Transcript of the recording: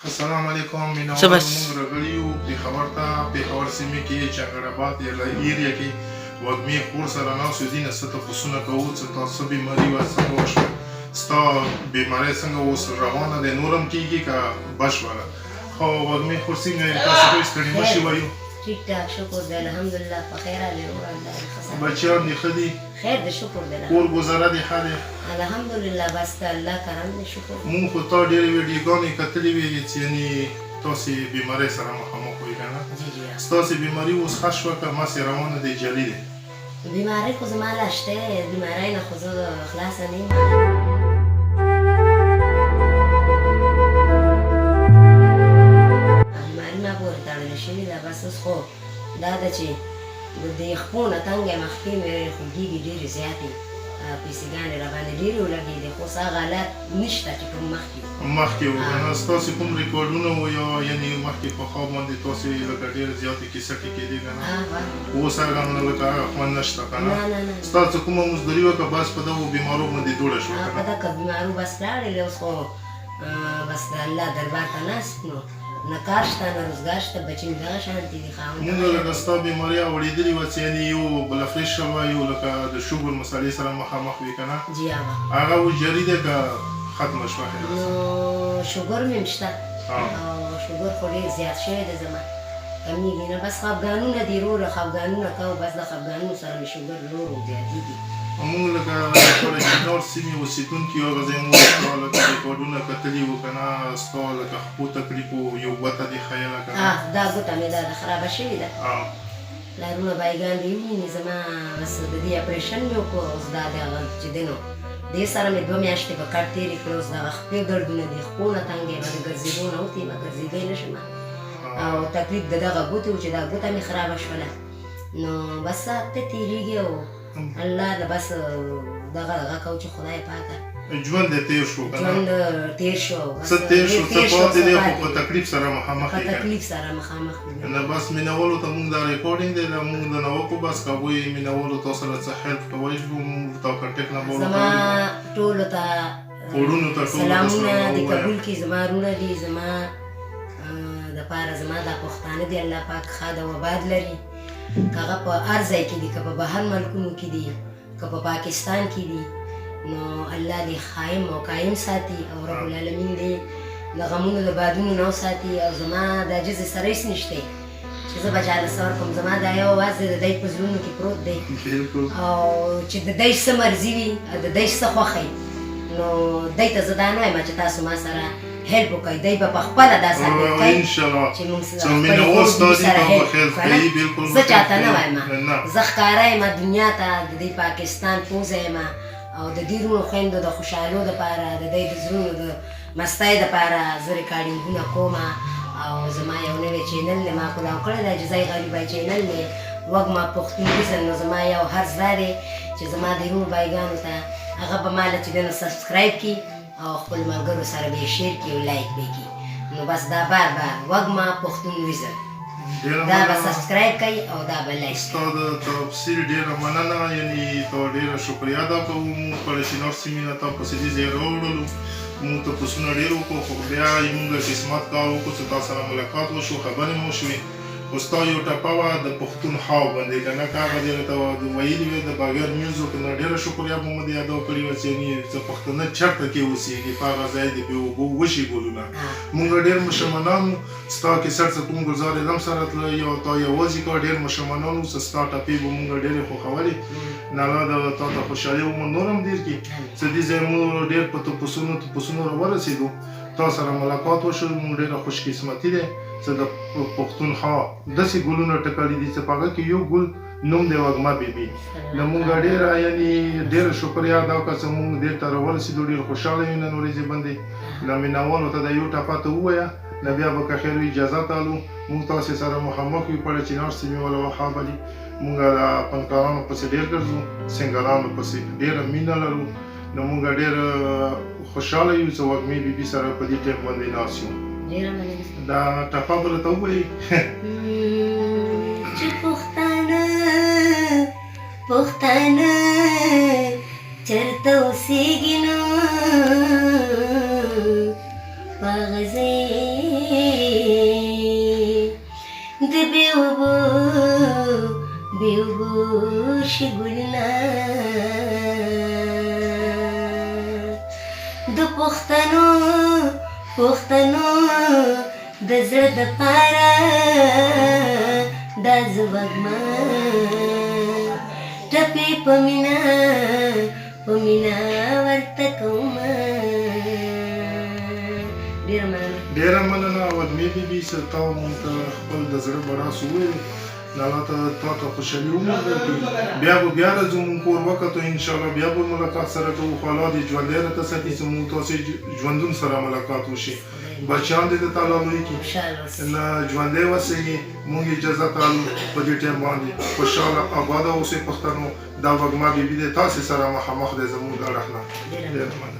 السلام علیکم مینوال موږ راغلي یو پېښور ته پېښور سیمې کې چنګړآباد ایریا کې وږمې خور سره ناست یو دینه څه تپوسونه کوو څه تاسو بیماري وه څنګه وشوه ستا بیمارۍ څنګه اوس روانه دی نور هم کېږي که بشوله خو وږمې خور څنګه یې تاسو ډېر ستړي مه شئ وایو ٹھیک ٹھاک شکر دی الحمدلله په خیر حال یې بچیان دې ښه دي خیر دی شکر دی کور ګزاره دې ښه دی الحمدلله بس د الله کرم دی شکر مونږ خو تا ډېرې ویډیوګانې کتلې وې چې یعنې تاسې بیمارۍ سره مخامخ وئ که نه ستاسې بیماري اوس ښه شوه که مسې روانه دی جلي دی بیمارۍ خو زما لا شته بیمارۍ نه خو زه خلاصه نه یم بیماري ما پورې تړلې شوې ده بس اوس خو دا ده چې د دې خپو نه تنګ یم خپې مې خوږېږي ډېرې زیاتې پیسېګانې راباندې ډېرې ولګېدې خو اوس هغه حالات نشته چې کوم مخکې وو که نه ستاسې کوم ریکارډونه وو یا یعنې مخکې په خوا باندې تاسې لکه ډېرې زیاتې کیسټې کېدې که نه اوس هغه لکه هغه خوند نشته که نه ستاسو کومه مزدوري وه که بس په دغو بیمارو باندې دوړه شوه په دغه بیمارو بس لاړې اوس خو بس د الله دربار ته ناست نو نه کار شته نه روزګار شته بچي مې دغه شانتې دي مونږ لکه ستا بیماري اورېدلې وه چې یعنې یو بلډ پریشر وه یو لکه د شوګر مسالې سره مخامخ وي که نه هغه اوس جري دی که ختمه شوه نو شوګر مې هم شته او شوګر خو ډېر زیات شوی دی زما کمیږي نه بس خفګانونه دي روره خفګانونه کوو بس د خفګانونو سره مې شوګر ورو زیاتېږي مونږ لکه کله چې نور سیمې اوسېدونکي یو هغه ځای مونږ ستا لکه ریکارډونه کتلي وو که نه ستا لکه خپو تکلیف وو یو ګوته دې ښیله که نه دا ګوته مې دا خرابه شوې ده پلارونه بایګان دې وویني زما بس د دې اپریشن مې وکړو اوس دا دغه چې دی نو دې سره مې 2 میاشتې په کټ تېرې کړې اوس دغه خپې دردونه دي خپو نه تنګ یم د ګرځېدو نه وتېمه ګرځېدی نه شم او تکلیف د دغه ګوتې و چې دا ګوته مې خرابه شوله نو بس ته تېرېږي او الله د بس دغه کوو چې خدای پاکه ژوند دې تېر شو که نه ژوند تېر شو څه تېر شو څه پاتې دی خو په تکلیف سره مخامخ په تکلیف سره مخامخ نه بس مینوالو ته مونږ دا ریکارډینګ دی دا مونږ د نوکو بس که هغوی مینوالو تاسو سره څه هیلپ کوی مونږ ته کنټیکټ نمبر زما ټولو ته وروڼو ته سلامونه دې قبول کړي زما وروڼه دي زما دپاره زما دا پښتانه دي الله پاک ښاد او آباد لري که هغه په هر ځای کې دي که په بهر ملکونو کې دي که په پاکستان کې دي نو الله دې خایم او قایم ساتي او رب العالمین دې د غمونو د بادونو نه وساتي او زما د عجز سره هېڅ نشته چې زه به چاله څه ورکړم زما دا یو اواز دی د دی په زړونو کې پروت دی او چې د دی څه مرضي وي د دی څه خوښه وي نو دی ته زه دا نه وایم چې تاسو ما سره هیلپ وکړئ دی به په خپله دا ثابت کوي چې موږ سره هیلپ وکړو زه چاته نه وایم زه ښکاره یم دنیا ته د دې پاکستان پوزه یم او د دې وروڼو خویندو د خوشحالو دپاره د دوی د زړونو د مستۍ دپاره زه ریکارډینګونه کوم او زما یو نوی چینل دی ما کولاو کړی دی جزای غریبی چینل دی وږمه پښتونویزم نو زما یو هرڅ دا دی چې زما د وروڼو بایګانو ته هغه به ما له چې دی نو سبسکرایب کړي او خپل ملګرو سره به یې شیر کړي او لایک به یې کړي نو بس دا بار بار وږمه پښتونویزم دا به سبسکرایب کوي او دا به لایک ستا د تفصیل ډېره مننه یعنې ته ډېره شکریه ادا کوو مونږ کله چې نور سیمې نه تا پسې دې ځای راوړلو مونږ تپوسونه ډېر وکړو خو بیا یې مونږ قسمت کار وکړو چې تا سره ملاقات وشو خبرې مو وشوې خو ستا یو ټپه وه د پښتونخوا باندې که نه که هغه دې راته ویلي وې د بغیر میوزو که نه ډېره شکریه به مو دې ادا کړې وه چې یعنې څه پښتانه چېرته کې اوسېږي په هغه ځای د بې اوبو وشي ګلونه مونږ ډېر مشرمنان وو ستا کیسټ څه کوم ګلزار علم سره تللی او تا یوازې کړه ډېر مشرمنان وو چې ستا ټپې به مونږ ډېرې خوښولې نه الله د تا ته خوشحالي ومو نور هم ډېر کړي چې دې ځای مونږ ډېر په تپوسونو راورسېدو تا سره ملاقات وشو مونږ ډېره خوشقسمتي دی چې د پښتونخوا داسې ګلونه ټکلي دي چې په هغه کې یو ګل نوم دی وږمه بیبي نو مونږ ډېره یعنې ډېره شکریه ادا وکړه چې مونږ دې ته راورسېدو ډېر خوشحاله یو نن ورځې باندې له مینوالو ته د یو ټپه ته ووایه نه بیا به که خیر وي اجازه تالو مونږ تاسې سره مخامخ وي پړه چنار سیمې والا وخابلي مونږ د فنکارانو پسې ډېر ګرځو سینګرانو پسې ډېره مینه لرو نو مونږ ډېر خوشحاله یو چې وږمې بیبي سره په دې ټیم باندې ناست یو دا ټپه به راته ووایي چې پښتانه چېرته اوسېږي نو په هغه ځای د بیوبو بیوبو شګلنا د پښتنو د زړه د پاره دا زوګما ټپې په مینا ورته کومه. ډېره مننه ودمې بیبي چې تا مونږ ته خپل د زړه براس وویل. الله تا ته خوشحالي وموږ درکړي. بیا به بیا راځو مونږ کور وکتو انشاءالله بیا به ملاقات سره کوو. خو الله دې ژوندی راته ساتي چې مونږ تاسې ژوندون سره ملاقات وشي. بچیان دې د تعالی لوی کړي نه ژوندی وسېږي. مونږ اجازه تعالی په دې ټایم باندې خوشحاله آباده اوسئ پښتنو. دا وږمه بیبي دې تاسې سره مخامخ دی زموږ د اړخ نه. ډېره مننه.